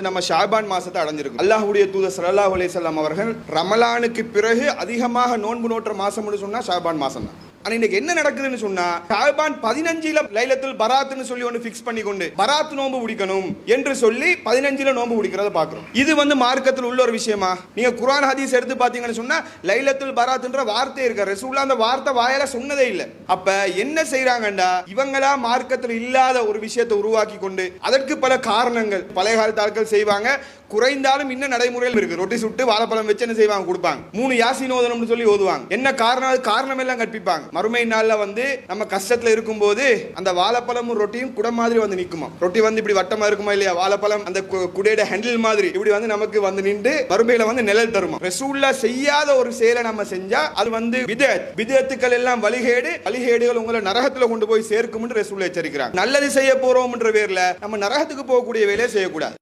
நம்ம ஷாபான் மாசத்தை அடைஞ்சிருக்கோம். அல்லாஹ்வுடைய தூதர் ஸல்லல்லாஹு அலைஹி வஸல்லம் அவர்கள் ரமலானுக்கு பிறகு அதிகமாக நோன்பு நோற்ற மாசம்னு சொன்னா ஷாபான் மாசம் தான். ஆனா இன்னைக்கு என்ன நடக்குதுன்னு சொன்னா ஷாபான் 15ல லைலத்துல் பராத்னு சொல்லி ஒன்னு ஃபிக்ஸ் பண்ணி கொண்டு பராத் நோன்பு பிடிக்கணும் என்று சொல்லி 15ல நோன்பு பிடிக்கிறத பாக்குறோம். இது மார்க்கத்தில் உள்ள ஒரு விஷயமா? நீங்க குர்ஆன் ஹதீஸ் எடுத்து பாத்தீங்கன்னு சொன்னா லைலத்துல் பராத்ன்ற வார்த்தை இருக்கு. ரசூலுல்லாஹ் அந்த வார்த்தை வாயால சொன்னதே இல்ல. அப்ப என்ன செய்றாங்கண்டா இவங்களா மார்க்கத்தில் இல்லாத ஒரு விஷயத்தை உருவாக்கி கொண்டு அதற்கு பல காரணங்கள் பழைய காலத்து ஆட்கள் செய்வாங்க. குறைந்தாலும் இன்னும் நடைமுறையில் இருக்கு. ரொட்டி சுட்டு வாழைப்பழம் வச்சு என்ன செய்வாங்க கொடுப்பாங்க. 3 யாசீன் ஓதணும்னு சொல்லி ஓதுவாங்க. என்ன காரணம்? காரணம் எல்லாம் கற்பிப்பாங்க. மறுமை நாள்ல நம்ம கஷ்டத்துல இருக்கும்போது அந்த வாழைப்பழமும் ரொட்டியும் குடம் மாதிரி நிக்குமா. ரொட்டி இப்படி வட்டமா இருக்குமா இல்லையா, வாழைப்பழம் அந்த குடையோட ஹேண்டில் மாதிரி இப்படி நமக்கு நின்று மறுமையில நிழல் தருமா. ரசூலுல்லாஹ் செய்யாத ஒரு செயலை நம்ம செஞ்சா அது பிதஅத். பிதஅத்துக்கள் எல்லாம் வழிகேடுகள் உங்களை நரகத்துல கொண்டு போய் சேர்க்கும் என்று ரசூலுல்லாஹ் எச்சரிக்கிறாங்க. நல்லது செய்ய போறோம்ன்ற பேர்ல நம்ம நரகத்துக்கு போகக்கூடிய வேலையை செய்யக்கூடாது.